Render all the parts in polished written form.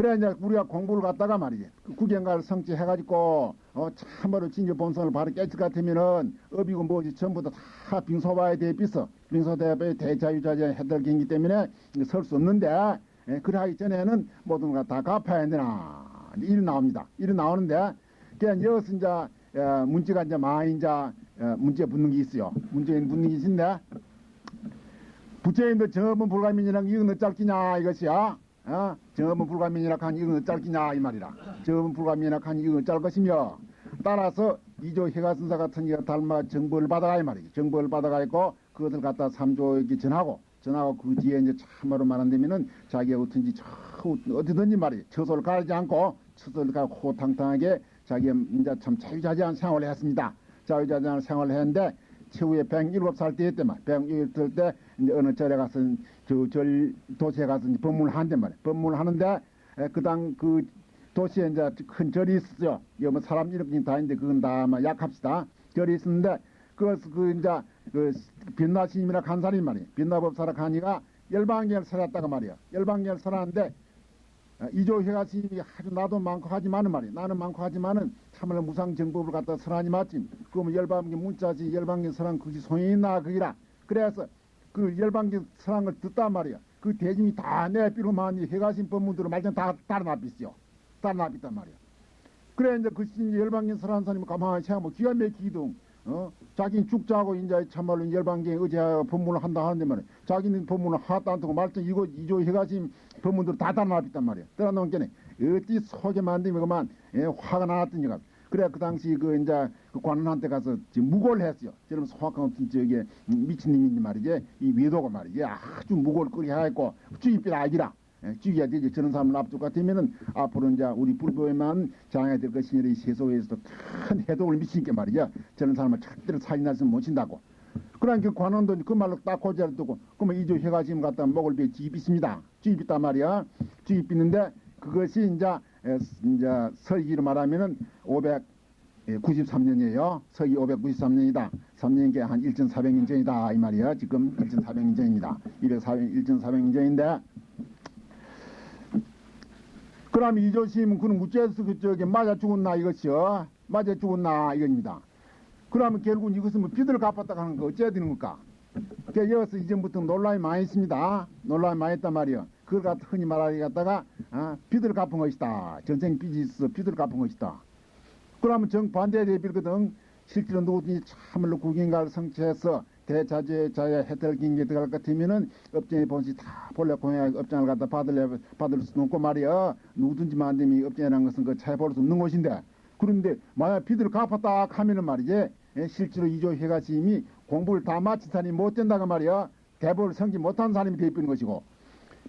그래, 이제 우리가 공부를 갖다가 말이지. 그 구경가를 성취해가지고, 참으로 진짜 본성을 바로 깨질 것 같으면은, 업이고 뭐지 전부 다 빙소바에 대비서, 빙소대비에 대자유자재 해달기이기 때문에 설 수 없는데, 예, 그래 하기 전에는 모든 걸 다 갚아야 되나. 이리 나옵니다. 이리 나오는데, 그냥 여기서 이제, 문제가 이제 많이 이제, 문제 붙는 게 있어요. 문제 붙는 게 있는데, 부처님도 정업은 불가민이랑 이건 어쩔기냐, 이것이야. 정업은 불가민이라 하니 이건 어쩔기냐, 이 말이라. 정업은 불가민이라 하니 이건 어쩔 것이며, 따라서 이조 해가선사 같은 이가 닮아 정보를 받아가, 이 말이지. 정보를 받아가 있고, 그것을 갖다 삼조에게 전하고 그 뒤에 이제 참으로 말한다면은 자기가 어떤지 어디든지 말이지. 처소를 가리지 않고, 처소를 가고 호탕탕하게 자기가 이제 참 자유자재한 생활을 했습니다. 자유자재한 생활을 했는데, 최후에 107살 때였대만. 107살 때, 이제 어느 절에 가서, 도시에 가서 이제 법문을 한단 말이야. 법문을 하는데, 그 도시에 이제 큰 절이 있었죠. 이거 뭐 사람 이름이 다 있는데, 그건 다 아마 약합시다. 절이 있었는데, 이제, 빛나 스님이라 간 사람이 말이야. 빛나법사라 가니가 열방경을 살았다가 말이야. 열방경을 살았는데, 이조회가 스님이 아주 나도 많고 하지만은 말이야. 나는 많고 하지만은 참말로 무상정법을 갖다 설하니 맞지. 그러면 열방경 문자지 열방경 설한 그것이 소용이 있나 그기라. 그래서 그 열방경 설한 걸 듣단 말이야. 그 대중이 다 내비로만 해가신 법문들을 말씀 다 따라납비시오. 따라납비단 말이야. 그래 이제 그 열방경 설한 사람이 가만히 생각하면 기가 막히기도 자기는 죽자고 이제 참말로 열방경에 의지하여 법문을 한다 하는데 말이야. 자기는 법문을 하나도 안 듣고 말씀 이거 이조 해가신 법문들을 다 따라납비단 말이야. 따라놓은 게네. 어디 속에 만들면 그만 화가 나왔더니가. 그래 그 당시 이제 그 관원한테 가서 무고를 했어요. 저런 소악한 없은 저게 미친님인지 말이지. 이 외도가 말이지. 아주 무고를 끓여 해갖고 주입비라 아기라. 죽여야 되지. 저런 사람을 납득 같으면은 앞으로 이제 우리 불교에만 장애될 것이니 세속에서도 큰 해독을 미치니까 말이야. 저런 사람을 절대로 살인해서 못 친다고. 그러니까 그 관원도 그 말로 딱 고지를 두고 그러면 이조 해가 지금 갖다 먹을 배 주입있습니다. 주입있단 말이야. 주입있는데 그것이 이제 서기로 말하면은 593년이에요. 서기 593년이다. 3년께 한 1,400년 전이다 이 말이야. 지금 1,400년 전입니다. 1,400년 전인데. 그럼 이조심은 그는 우째서 그쪽에 맞아 죽었나 이것이요. 맞아 죽었나 이겁니다. 그러면 결국은 이것은 뭐 빚을 갚았다고 하는 거 어째야 되는 걸까? 여기서 이전부터 논란이 많이 있습니다. 논란이 많이 있단 말이요. 그걸 갖다 흔히 말하기 갖다가 빚을 갚은 것이다. 전생 빚이 있어 빚을 갚은 것이다. 그러면 정반대에 대비거든. 실제로 누구든지 참을로 구경가를 성취해서 대자재자의 혜택을 긴게 들어갈 것 같으면은 업장의 본시 다 본래 공약 업장을 갖다 받을 수는 없고 말이야. 누구든지 만듦이 업장이라는 것은 그 차에 볼 수 없는 것인데. 그런데 만약 빚을 갚았다 하면은 말이지. 실제로 이조 해가심이 공부를 다 마친 사람이 못 된다고 말이야. 대법을 성기 못한 사람이 되어버리는 것이고.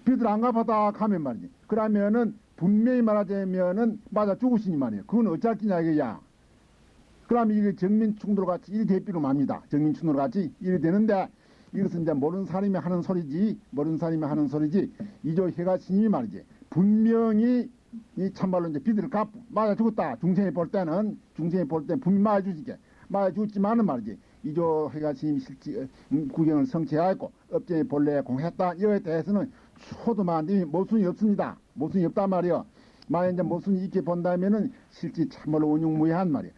빚을 안 갚았다 하면 말이지. 그러면은 분명히 말하자면은 맞아 죽으시니 말이야. 그건 어쩔 끼냐 이거야. 그러면 이게 정민충돌 같이 일이 대비로 맙니다. 정민충돌 같이 일이 되는데 이것은 이제 모르는 사람이 하는 소리지. 이조 해가 스님이 말이지. 분명히 이 참말로 이제 빚을 맞아 죽었다. 중생이 볼 때는 분명히 맞아 주지게. 맞아 죽었지만은 말이지. 이조 해가 스님이 실제 구경을 성취하였고 업장에 본래 공했다. 이거에 대해서는 초도만님이 모순이 없습니다. 모순이 없단 말이요. 만약 이제 모순이 있게 본다면은 실제 참말로 운용무해한 말이야.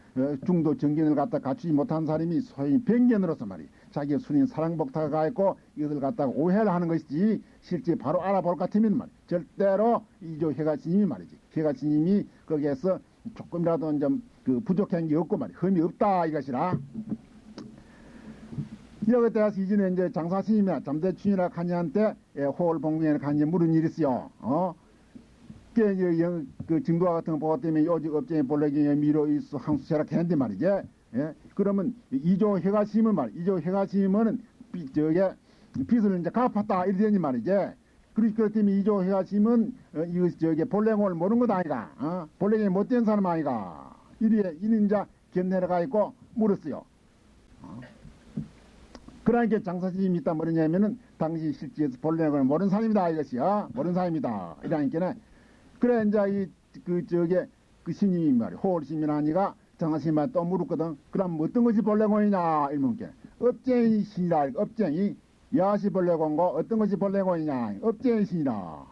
중도 정견을 갖다 갖추지 못한 사람이 소위 변견으로서 말이야. 자기의 순인 사랑복타가 있고 이것을 갖다가 오해를 하는 것이지 실제 바로 알아볼 것 같으면 말이야. 절대로 이조 해가스님이 말이지. 해가스님이 거기에서 조금이라도 좀 부족한 게 없고 말이야. 흠이 없다 이것이라. 여기에 대해서 이전에 이제 장사스님이나 잠대춘이나 간이한테 호월봉경에 간이 물은 일이 있어요. 그 증거와 같은 거 보고 때문에 요직 업장에 본래경에 미로 있어 항수체라 했는데 말이지. 그러면 이조 해가심은 이조 해가심은 빚을 이제 갚았다 이러더니 말이지. 그렇기 때문에 이조 해가심은 이것 본래공을 모르는 것 아이가. 본래경에 못된 사람 아이가. 이는 이제 견내려가 있고 물었어요. 그러니까 장사스님이 있다 뭐냐면은 당시 실제에서 본래공을 모르는 사람이다 이것이야. 모르는 사람이다. 이러니까는 그래 이제 그 스님이 말이야. 호월스님이나 하니까 장사스님한테 또 물었거든. 그럼 어떤 것이 본래공이냐 이러면 업쟁이 신이라. 업쟁이 야시 본래공고 어떤 것이 본래공이냐. 업쟁이 신이라.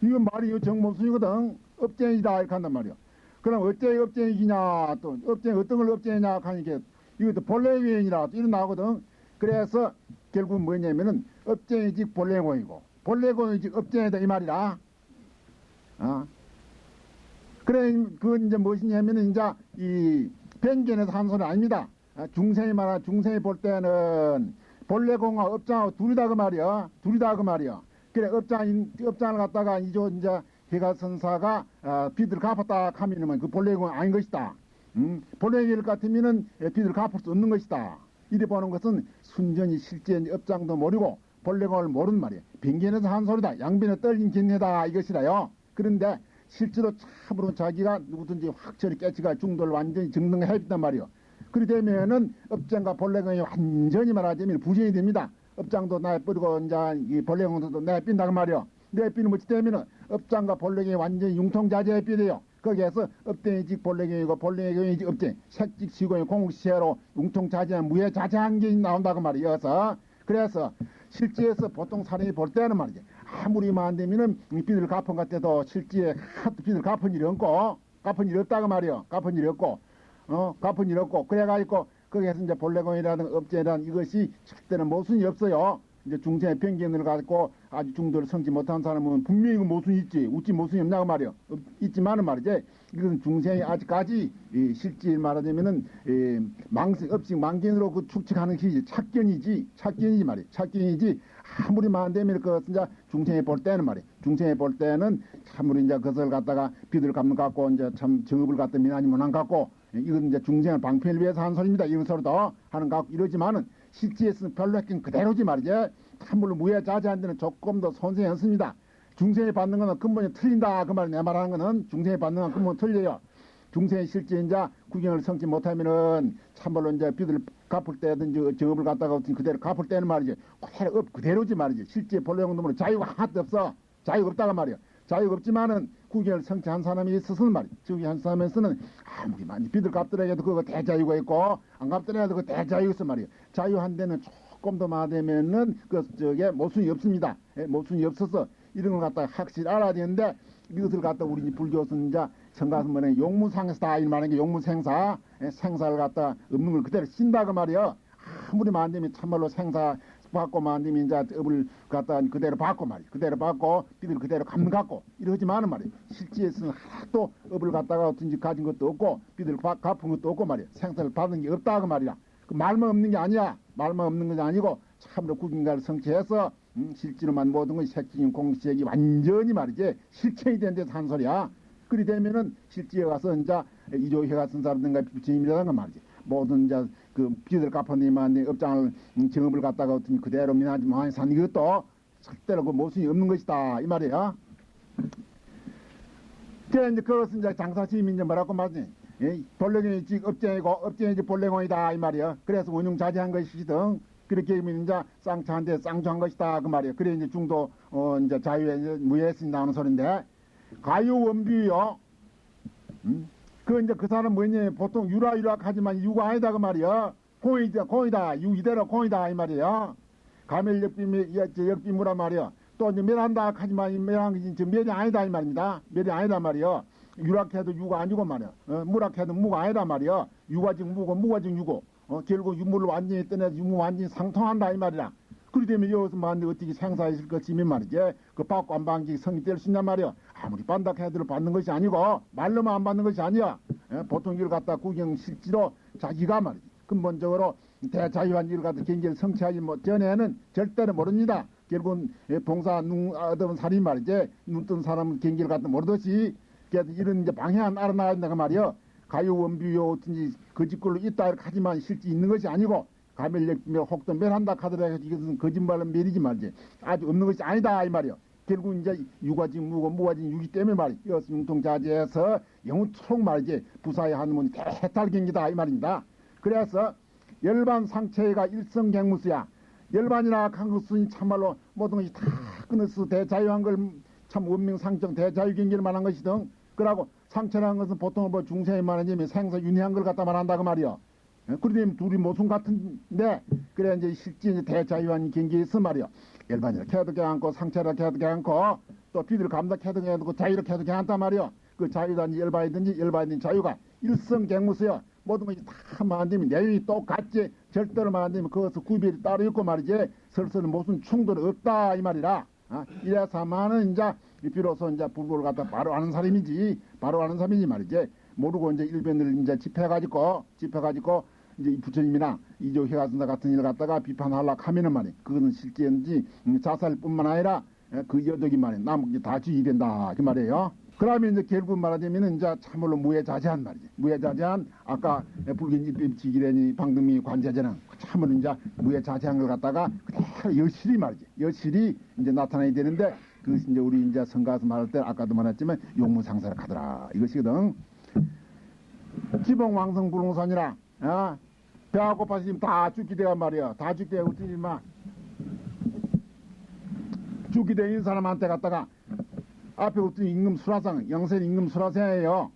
이거 말이 이거 정모순이거든. 업쟁이다 이렇게 한단 말이야. 그럼 어째 업쟁이냐 또 업쟁 어떤 걸 업쟁이냐 하니까 이것도 본래유행이라 또 이런 나오거든. 그래서 결국 뭐냐면은 업쟁이직 본래공이고 본래공이직 업쟁이다 이 말이라. 그래 그건 이제 무엇이냐면은 이제 이 편견에서 한 소리 아닙니다. 중생이 말하 중생이 볼 때는 본래공과 업장하고 둘이다 그 말이야. 둘이다 그 말이야. 그래 업장을 갖다가 이제 해가선사가 빚을 갚았다 하면은 그 본래공은 아닌 것이다. 본래일 같으면은 빚을 갚을 수 없는 것이다. 이래 보는 것은 순전히 실제 업장도 모르고 본래공을 모르는 말이야. 빙견에서 한 소리다. 양변에 떨린 견해다 이것이라요. 그런데 실제로 참으로 자기가 누구든지 확철이 깨치가 중도를 완전히 증명해 있단 말이요. 그리 되면은 업장과 본래공이 완전히 말하자면 부전이 됩니다. 업장도 내버리고 이제 이 본래공도 내빈다 그 말이요. 내비는 뭐지 되면은 업장과 본래공이 완전히 융통자재에 삐돼요. 거기에서 업쟁이직 본래공이고 본래공이직 업쟁, 색직 시공의 공시체로 융통자재한 무해자재한 게 나온다고 말이어서 그래서 실제에서 보통 사람이 볼 때는 말이지 아무리만 안 되면은 빚을 갚은 것 같아도 실제에 빚을 갚은 일이 없고 갚은 일이 없다고 말이요. 갚은 일이 없고 갚은 일이 없고 그래가지고 거기에서 이제 본래공이라든 업쟁이라든 이것이 절대로 모순이 없어요. 이제 중생의 편견을 갖고 아주 중도를 성지 못한 사람은 분명히 그 모순이 있지. 웃지 모순이 없냐고 말이요. 있지만은 말이지. 이것은 중생이 아직까지 실질 말하자면은 업식 망견으로 그 축적하는 것이 착견이지 말이야. 착견이지. 아무리만 안 되면 그 진짜 중생이 볼 때는 말이야. 중생이 볼 때는 참으로 이제 그것을 갖다가 빚을 갚는 것 같고 이제 참 정업을 갖다 미나니 못한 것 같고 이건 이제 중생을 방편을 위해서 하는 소리입니다. 이런 소리도 하는 것 같고 이러지만은 실제에서는 별로 했긴 그대로지 말이지. 참물로 무해자재한 데는 조금 더 손색이 없습니다. 중생이 받는 거는 근본이 틀린다. 그 말 내 말하는 거는 중생이 받는 건 근본 틀려요. 중생이 실제 이제 구경을 성치 못하면은 참말로 이제 빚을 갚을 때든지 정업을 갖다가 그대로 갚을 때는 말이지. 그대로지 말이지. 실제 본래공도면 자유가 하나도 없어. 자유가 없다가 말이야. 자유가 없지만은 구경을 성취한 사람이 있어서는 말이야. 저기 한 사람에서는 아무리 많이 빚을 갚더라도 그거 대자유가 있고 안 갚더라도 그 대자유가 있어 말이야. 자유한 데는 조금 더 많으면은 저게 모순이 없습니다. 모순이 없어서 이런 걸 갖다가 확실히 알아야 되는데 이것을 갖다 우리 불교에서는 이제 성가서 뭐냐 용무상에서다 이 말하는 게 용무생사 생사를 갖다 없는 걸 그대로 신다 그 말이야. 아무리 안 되면 참말로 생사 받고만 안 되면 이제 업을 갖다 그대로 받고 말이야. 그대로 받고 빚을 그대로 갚고 이러지만은 말이야. 실제에서는 하나도 업을 갖다가 어떤지 가진 것도 없고 빚을 갚은 것도 없고 말이야. 생사를 받은 게 없다 그 말이야. 그 말만 없는 게 아니야. 말만 없는 것이 아니고 참으로 구경가를 성취해서 실제로만 모든 것이 색적인 공식이 완전히 말이지 실체이 된 데서 한 소리야. 그리 되면은 실제에 가서 이제 이조회 같은 사람들과 부처님이라는 건 말이지. 모든 이제 그 빚을 갚아내만 업장을 정업을 갖다가 어떤 그대로 민하지 많이 산 이것도 절대로 그 모순이 없는 것이다 이 말이야. 그래 이제 그것은 이제 장사심이 이제 뭐라고 말하지? 본래공이 업쟁이고 업쟁이지 본래공이다 이 말이야. 그래서 원흉자재한 것이거든. 그렇게 하면 이제 쌍차한테 쌍조한 것이다 그 말이야. 그래 이제 중도 이제 자유에 무예에서 나오는 소리인데 가유원비요. 그 이제 그 사람 뭐냐 보통 유라하지만 유가 아니다 그 말이야. 공이다 유 이대로 공이다 이 말이야. 가멸역비무라 말이야. 또 이제 멸한다 하지만 멸한 게 멸이 아니다 이 말입니다. 멸이 아니다 말이야. 유락해도 유가 아니고 말이야. 무락해도 무가 아니다 말이야. 유가 즉 무고 무가 즉 유고. 결국 유물을 완전히 떠내서 유무 완전히 상통한다 이 말이야. 그리 되면 여기서 만데 어떻게 생사있을 것이면 말이지. 그 받고 안 받는 게 성이 될 수 있냔 말이야. 아무리 반다 해도 받는 것이 아니고 말로만 안 받는 것이 아니야. 보통 일을 갖다 구경 실지로 자기가 말이지. 근본적으로 대자유한 일을 갖다 경계를 성취하기 전에는 절대로 모릅니다. 결국은 봉사 눈 얻은 사람이 말이지. 눈 뜬 사람은 경계를 갖다 모르듯이 그래서 이런 이제 방향 알아나야 된다고 말이야. 가요원비요 어떤지 거짓글로 있다 이렇게 하지만 실제 있는 것이 아니고 가멸력며 혹도 멸한다 하더라도 이것은 거짓말로 멸이지 말지 아주 없는 것이 아니다 이 말이요. 결국 이제 유가직 무고 무가직 유기 때문에 말이야. 이것은 융통자재에서 영원토록 말이지 부사에 하는 대탈경기다 이 말입니다. 그래서 열반 상체가 일성갱무수야. 열반이나 한 것은 참말로 모든 것이 다 끊어서 대자유한 걸 참 원명상정 대자유경기를 말한 것이든 그러고 상처라는 것은 보통 뭐 중생이 말하자면 생사 윤회한 걸 갖다 말한다 그 말이요. 그러면 둘이 모순 같은데 그래 이제 실제 대자유한 경계에 있어 말이요. 열반이라 캐도 않고 상처라 캐도 않고 또 비를 감당해도 그 자유롭게 해도 괜찮단 말이요. 그 자유든지 열반이든지 자유가 일성갱무서요. 모든 것이 다 만들면 내용이 똑같지. 절대로 만들면 그것은 구별이 따로 있고 말이지. 설서는 무슨 충돌이 없다 이 말이라. 이래서만은 이제 비로소 이제 불법을 갖다 바로 아는 사람이지. 바로 아는 사람이지 말이지. 모르고 이제 일변을 이제 집해가지고 이제 부처님이나 이조 해가선사 같은 일 갖다가 비판하려고 하면은 말이야. 그거는 실제인지 자살뿐만 아니라 그 여덕이 말이야. 남은 게 다 주의 된다 그 말이에요. 그러면 이제 결국 말하자면은 이제 참말로 무해자재한 말이지. 무해자재한 아까 불견지 지기래니 방등미 관자재는 참말로 이제 무해자재한 걸 갖다가 그대로 여실히 말이지. 여실히 이제 나타나야 되는데 그것이 이제 우리 이제 성가서 말할 때 아까도 말했지만 용무상사를 가더라 이것이거든. 기봉왕성불공선이라 배가 고파서 지금 다 죽게 돼가 말이야. 다 죽게 되고 막 죽게 된 사람한테 갔다가 앞에 어떤 임금 수라상, 영생 임금 수라상이에요.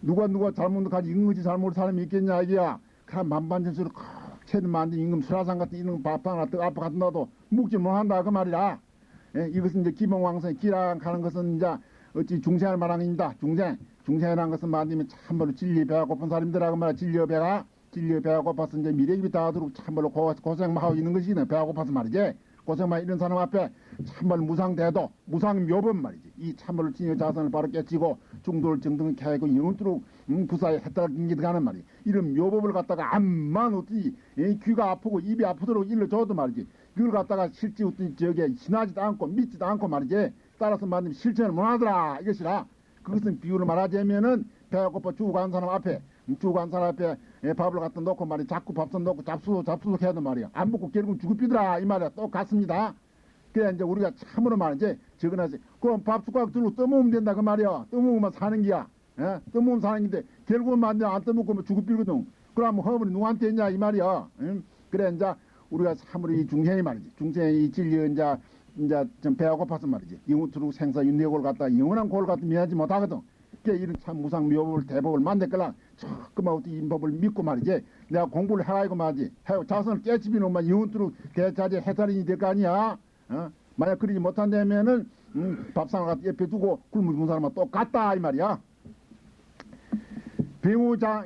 누가 잘못하지 임금이 잘못한 사람이 있겠냐 이게야. 그냥 만반전수로 콕 채는 만든 임금 수라상 같은 이런 밥상 앞에 갖다 놔도 묵지 못한다 그 말이라. 이것은 이제 기봉왕성이 기락하는 것은 이제 어찌 중생할 만한입니다. 중생이라는 것은 만들면 참말로 진리에 배가 고픈 사람들하고 말이야. 진리에 배가 고파서 이제 미래입이 닿도록 참말로 고생만 하고 있는 것이네. 배가 고파서 말이지. 고생만 이런 사람 앞에 참말로 무상대도 무상묘법 말이지. 이 참말로 진여 자선을 바로 깨치고 중도를 정등을 캐고 영원토록 부사에 해탈긴게 들어가는 말이지. 이런 묘법을 갖다가 암만 어떻게 귀가 아프고 입이 아프도록 일러줘도 말이지. 그걸 갖다가 실제 어떤 저게 신하지도 않고 믿지도 않고 말이지. 따라서 만들면 실천을 못하더라 이것이라. 그것은 비유를 말하자면은 배가 고파 죽어간 사람 앞에 밥을 갖다 놓고 말이야. 자꾸 밥솥 놓고 잡수도 해야 돼 말이야. 안 먹고 결국 죽을비더라 이 말이야. 똑같습니다. 그래 이제 우리가 참으로 말이지. 적어나지. 그럼 밥 숟가락 들고 떠먹으면 된다 그 말이야. 떠먹으면 사는 기야. 떠먹으면 사는 긴데 결국은 만들 안 떠먹고 죽을비거든. 그럼 허물이 누구한테 있냐 이 말이야. 그래 이제 우리가 참으로 이 중생이 말이지. 중생이 진리 이제 좀 배가 고파서 말이지. 영원토록 생사 윤회골 갖다 영원한 골 갖다 미하지 못하거든. 그게 이런 참 무상묘법을 대법을 만들걸라 조금만 어떤 인법을 믿고 말이지. 내가 공부를 해가지고 말이지. 자선을 깨치비 놓으면 영원토록 대자재 해탈인이 될 거 아니야. 만약 그러지 못한다면은 밥상을 갖다 옆에 두고 굶어 죽은 사람은 똑같다 이 말이야. 병우자